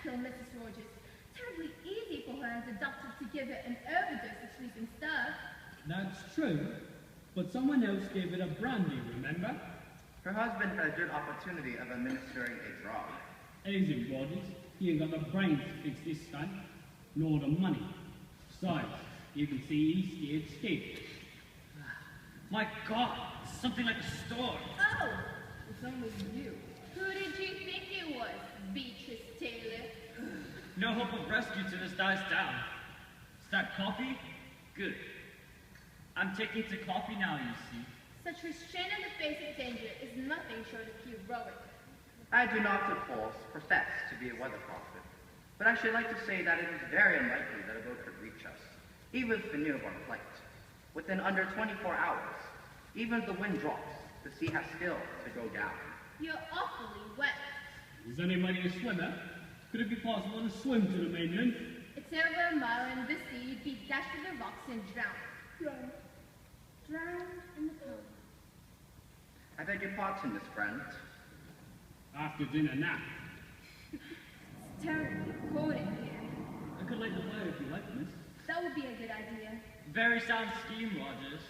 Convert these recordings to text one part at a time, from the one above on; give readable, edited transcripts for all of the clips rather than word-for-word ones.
kill Mrs. Rogers. Terribly easy for her and the doctor to give her an overdose of sleeping stuff. That's true, but someone else gave it a brandy, remember? Her husband had a good opportunity of administering a drug. Easy, Rogers. He ain't got the brains to fix this stunt, nor the money. Besides, you can see he's scared stiff. My God, it's something like a storm. Oh, it's only you. Who did you think it was, Beatrice Taylor? No hope of rescue till this dies down. Is that coffee? Good. I'm taking to coffee now, you see. Such restraint in the face of danger is nothing short of heroic. I do not, of course, profess to be a weather prophet, but I should like to say that it is very unlikely that a boat could reach us, even if the knew of our plight. Within under 24 hours, even if the wind drops, the sea has still to go down. You're awfully wet. Is anybody a swimmer? Could it be possible to swim to the mainland? It's over a mile in the sea, you'd be dashed to the rocks and drowned. Drowned in the pond. I beg your pardon, Miss Brent. After dinner nap. It's terribly cold in here. I could light the fire if you like, miss. That would be a good idea. Very sound scheme, Rogers.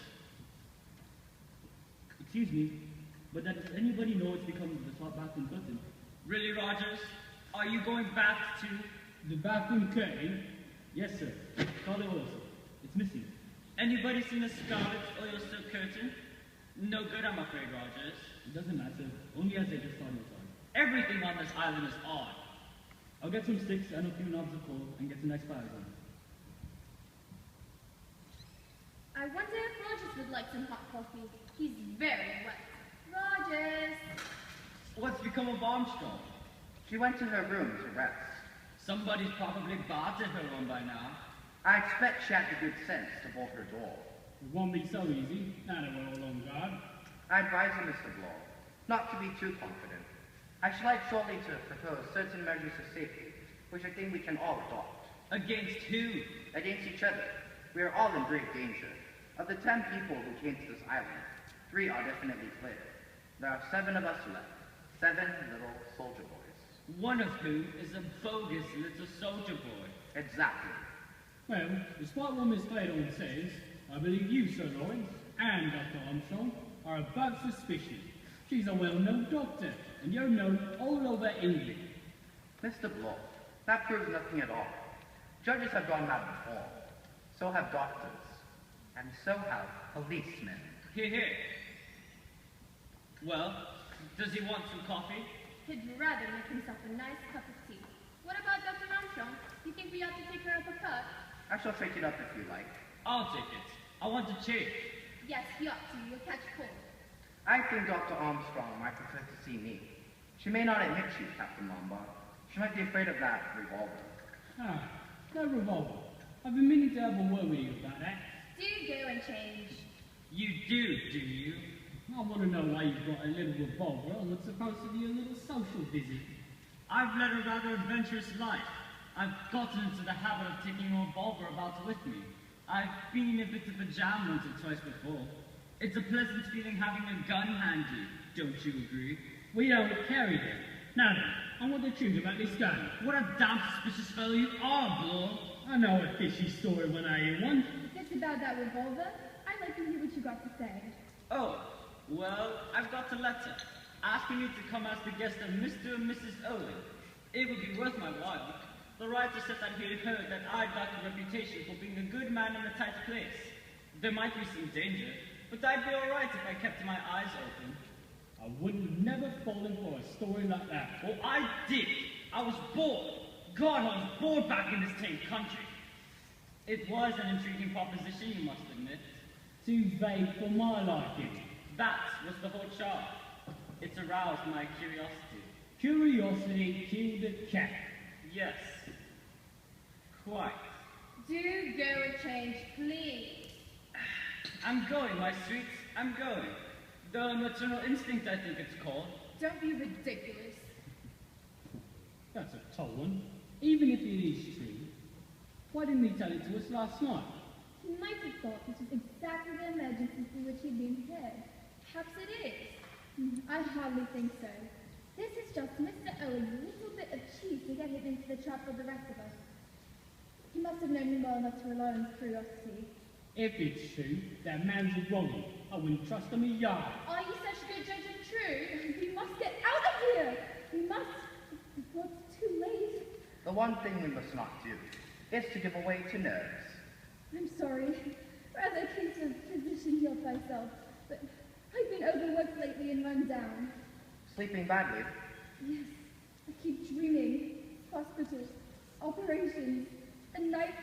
Excuse me, but does anybody know what's become of the top bathroom curtain? Really, Rogers? Are you going back to... The bathroom curtain? Yes, sir. Call it also. It's missing. Anybody seen a scarlet oil silk curtain? No good, I'm afraid, Rogers. It doesn't matter. Only as I just on your side. Everything on this island is odd. I'll get some sticks and a few knobs of coal and get some nice fires on. I wonder if Rogers would like some hot coffee. He's very wet. Rogers! What's become of Armstrong? She went to her room to rest. Somebody's probably bartered her one by now. I expect she had the good sense to bolt her door. It won't be so easy, now that we're all on guard. I advise you, Mr. Blow, not to be too confident. I should like shortly to propose certain measures of safety, which I think we can all adopt. Against who? Against each other. We are all in great danger. Of the 10 people who came to this island, 3 are definitely clear. There are 7 of us left. 7 little soldier boys. One of whom is a bogus little soldier boy. Exactly. Well, despite what Miss Claydon says, I believe you, Sir Lawrence, and Dr. Armstrong are above suspicion. She's a well-known doctor, and you're known all over England. Mr. Blow, that proves nothing at all. Judges have gone mad before. So have doctors. And so have policemen. Here, here. Well, does he want some coffee? He'd rather make himself a nice cup of tea. What about Dr. Armstrong? You think we ought to take her up a cut? I shall take it up if you like. I'll take it. I want to change. Yes, he ought to. You'll catch cold. I think Dr. Armstrong might prefer to see me. She may not admit you, Captain Lombard. She might be afraid of that revolver. Ah, no revolver. I've been meaning to have a word with you about that. Do go and change. You do you? I want to know why you've got a little revolver on what's supposed to be a little social visit. I've led a rather adventurous life. I've gotten into the habit of taking a revolver about with me. I've been a bit of a jam once or twice before. It's a pleasant feeling having a gun handy, don't you agree? We don't carry them. Now then, I want the truth about this gun. What a damn suspicious fellow you are, Bloor. I know a fishy story when I hear one. If it's about that revolver, I'd like to hear what you got to say. Oh, well, I've got a letter asking me to come as the guest of Mr. and Mrs. Owen. It would be worth my while. The writer said that he had heard that I'd got a reputation for being a good man in a tight place. There might be some danger, but I'd be all right if I kept my eyes open. I wouldn't never fallen for a story like that. Well, I did. I was bored. God, I was bored back in this tame country. It was an intriguing proposition, you must admit. Too vague for my liking. That was the whole charge. It's aroused my curiosity. Curiosity killed the cat. Yes. Quite. Do go and change, please. I'm going, my sweets. I'm going. The maternal instinct, I think it's called. Don't be ridiculous. That's a tall one. Even if it is true, why didn't he tell it to us last night? He might have thought this was exactly the emergency for which he'd been prepared. Perhaps it is. I hardly think so. This is just Mr. Owen's little bit of cheese to get get him into the trap with the rest of us. He must have known me well enough to rely on his curiosity. If it's true, that man's wrong. I wouldn't trust him a yard. Are you such a good judge of truth? We must get out of here! We must, before it's too late. The one thing we must not do is to give away to nerves. I'm sorry. Rather keep the physician heal thyself, but I've been overworked lately and run down. Sleeping badly? Yes, I keep dreaming. Hospitals, operations, and night